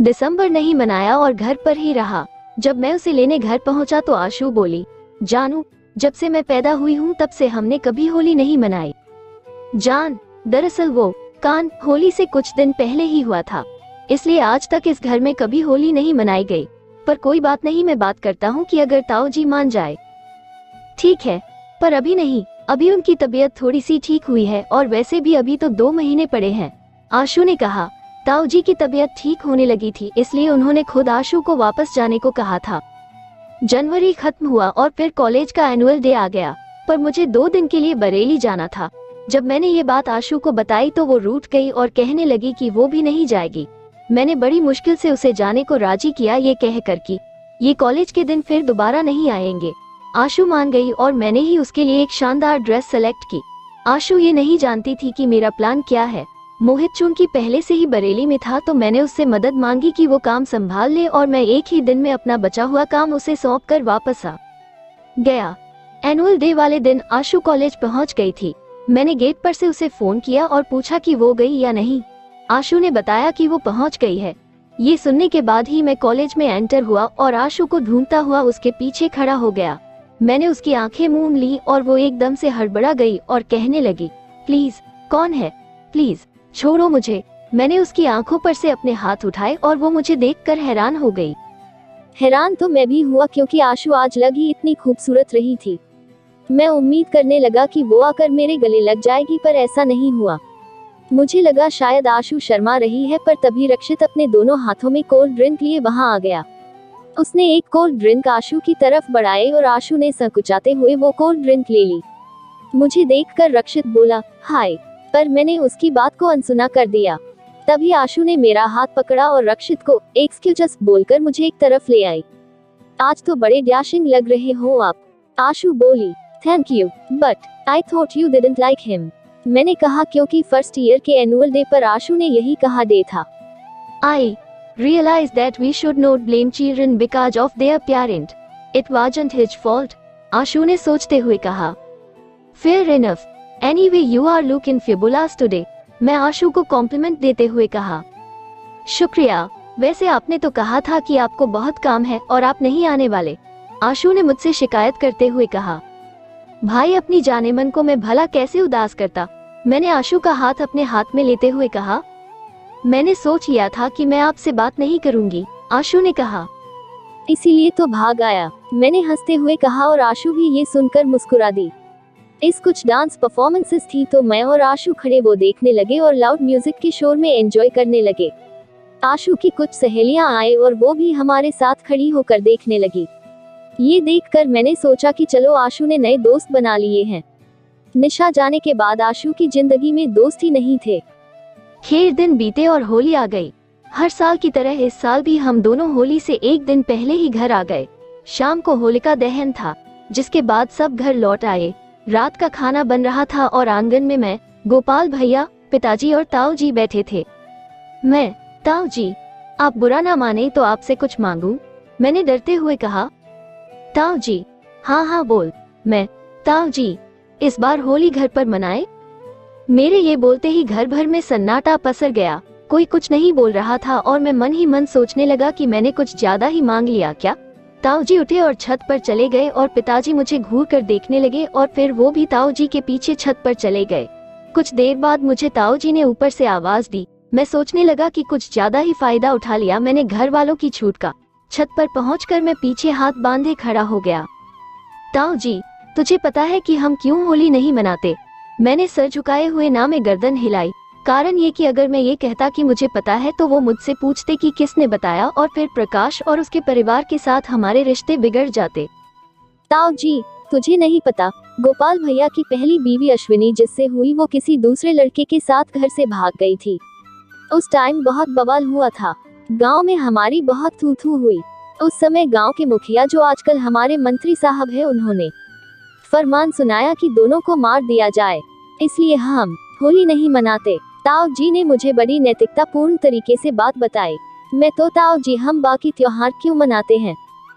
दिसंबर नहीं मनाया और घर पर ही रहा। जब मैं उसे लेने घर पहुंचा तो आशु बोली, जानू, जब से मैं पैदा हुई हूँ तब से हमने कभी होली नहीं मनाई। जान, दरअसल वो कान होली से कुछ दिन पहले ही हुआ था, इसलिए आज तक इस घर में कभी होली नहीं मनाई गई। पर कोई बात नहीं, मैं बात करता हूँ कि अगर ताऊ जी मान जाए। ठीक है, पर अभी नहीं, अभी उनकी तबीयत थोड़ी सी ठीक हुई है और वैसे भी अभी तो 2 महीने पड़े हैं। आशु ने कहा। ताऊ जी की तबीयत ठीक होने लगी थी, इसलिए उन्होंने खुद आशु को वापस जाने को कहा था। जनवरी खत्म हुआ और फिर कॉलेज का एनुअल डे आ गया, पर मुझे 2 दिन के लिए बरेली जाना था। जब मैंने ये बात आशु को बताई तो वो रूठ गई और कहने लगी कि वो भी नहीं जाएगी। मैंने बड़ी मुश्किल से उसे जाने को राजी किया, ये कहकर कि ये कॉलेज के दिन फिर दोबारा नहीं आएंगे। आशु मान गई और मैंने ही उसके लिए एक शानदार ड्रेस सेलेक्ट की। आशु ये नहीं जानती थी कि मेरा प्लान क्या है। मोहित चूंकि पहले से ही बरेली में था तो मैंने उससे मदद मांगी कि वो काम संभाल ले और मैं एक ही दिन में अपना बचा हुआ काम उसे सौंप कर वापस आ गया। एनुअल डे वाले दिन आशु कॉलेज पहुंच गई थी। मैंने गेट पर से उसे फोन किया और पूछा कि वो गई या नहीं। आशु ने बताया कि वो पहुंच गई है। ये सुनने के बाद ही मैं कॉलेज में एंटर हुआ और आशु को ढूंढता हुआ उसके पीछे खड़ा हो गया। मैंने उसकी आंखें मूंद ली और वो एकदम से हड़बड़ा गई और कहने लगी, प्लीज, कौन है, प्लीज छोड़ो मुझे। मैंने उसकी आंखों पर से अपने हाथ उठाए और वो मुझे देखकर हैरान हो गई। हैरान तो मैं भी हुआ, क्योंकि आशु आज लग ही इतनी खूबसूरत रही थी। मैं उम्मीद करने लगा कि वो आकर मेरे गले लग जाएगी, पर ऐसा नहीं हुआ। मुझे लगा शायद आशु शर्मा रही है, पर तभी रक्षित अपने दोनों हाथों में कोल्ड ड्रिंक लिए वहां आ गया। उसने एक कोल्ड ड्रिंक आशु की तरफ बढ़ाए और आशु ने संकुचाते हुए वो कोल्ड ड्रिंक ले ली। मुझे देखकर रक्षित बोला, हाय, पर मैंने उसकी बात को अनसुना कर दिया। तभी आशु ने मेरा हाथ पकड़ा और रक्षित को एक्सक्यूज बोलकर मुझे एक तरफ ले आई। आज तो बड़े डैशिंग लग रहे हो आप, आशु बोली। Thank you, but I thought you didn't like him. मैंने कहा क्योंकि फर्स्ट ईयर के एनुअल डे पर आशु ने यही कहा डे था। I realized that we should not blame children because of their parent. It wasn't his fault. आशु ने सोचते हुए कहा। Fair enough. Anyway, you are looking fabulous today. मैं आशु को कॉम्प्लीमेंट देते हुए कहा। शुक्रिया, वैसे आपने तो कहा था कि आपको बहुत काम है और आप नहीं आने वाले। आशु ने मुझसे शिकायत करते हुए कहा। भाई, अपनी जाने मन को मैं भला कैसे उदास करता। मैंने आशु का हाथ अपने हाथ में लेते हुए कहा। मैंने सोच लिया था कि मैं आपसे बात नहीं करूंगी, आशु ने कहा। इसीलिए तो भाग आया, मैंने हंसते हुए कहा और आशु भी ये सुनकर मुस्कुरा दी। इस कुछ डांस परफॉर्मेंसेस थी तो मैं और आशु खड़े वो देखने लगे और लाउड म्यूजिक के शोर में एंजॉय करने लगे। आशु की कुछ सहेलियां आए और वो भी हमारे साथ खड़ी होकर देखने लगी। ये देखकर मैंने सोचा कि चलो, आशु ने नए दोस्त बना लिए हैं। निशा जाने के बाद आशु की जिंदगी में दोस्त ही नहीं थे। खैर, दिन बीते और होली आ गई। हर साल की तरह इस साल भी हम दोनों होली से एक दिन पहले ही घर आ गए। शाम को होलिका दहन था, जिसके बाद सब घर लौट आए। रात का खाना बन रहा था और आंगन में मैं, गोपाल भैया, पिताजी और ताऊ जी बैठे थे। मैं, ताऊ जी, आप बुरा ना माने तो आपसे कुछ मांगूं? मैंने डरते हुए कहा। ताऊ जी, हाँ हाँ बोल। मैं, ताऊ जी, इस बार होली घर पर मनाए। मेरे ये बोलते ही घर भर में सन्नाटा पसर गया। कोई कुछ नहीं बोल रहा था और मैं मन ही मन सोचने लगा कि मैंने कुछ ज्यादा ही मांग लिया क्या। ताऊ जी उठे और छत पर चले गए और पिताजी मुझे घूर कर देखने लगे और फिर वो भी ताऊ जी के पीछे छत पर चले गए। कुछ देर बाद मुझे ताऊ जी ने ऊपर से आवाज दी। मैं सोचने लगा कि कुछ ज्यादा ही फायदा उठा लिया मैंने घर वालों की छूट का। छत पर पहुंचकर मैं पीछे हाथ बांधे खड़ा हो गया। ताऊ जी, तुझे पता है कि हम क्यों होली नहीं मनाते? मैंने सर झुकाए हुए ना में गर्दन हिलाई। कारण ये कि अगर मैं ये कहता कि मुझे पता है तो वो मुझसे पूछते कि किसने बताया और फिर प्रकाश और उसके परिवार के साथ हमारे रिश्ते बिगड़ जाते। ताऊ जी, तुझे नहीं पता, गोपाल भैया की पहली बीवी अश्विनी जिससे हुई वो किसी दूसरे लड़के के साथ घर से भाग गई थी। उस टाइम बहुत बवाल हुआ था। गांव में हमारी बहुत थू थू हुई। उस समय गांव के मुखिया, जो आजकल हमारे मंत्री साहब हैं, उन्होंने फरमान सुनाया कि दोनों को मार दिया जाए। इसलिए हम होली नहीं मनाते। ताऊ जी ने मुझे बड़ी नैतिकतापूर्ण तरीके से बात बताई। मैं तो, ताऊ जी, हम बाकी त्योहार क्यों मनाते हैं?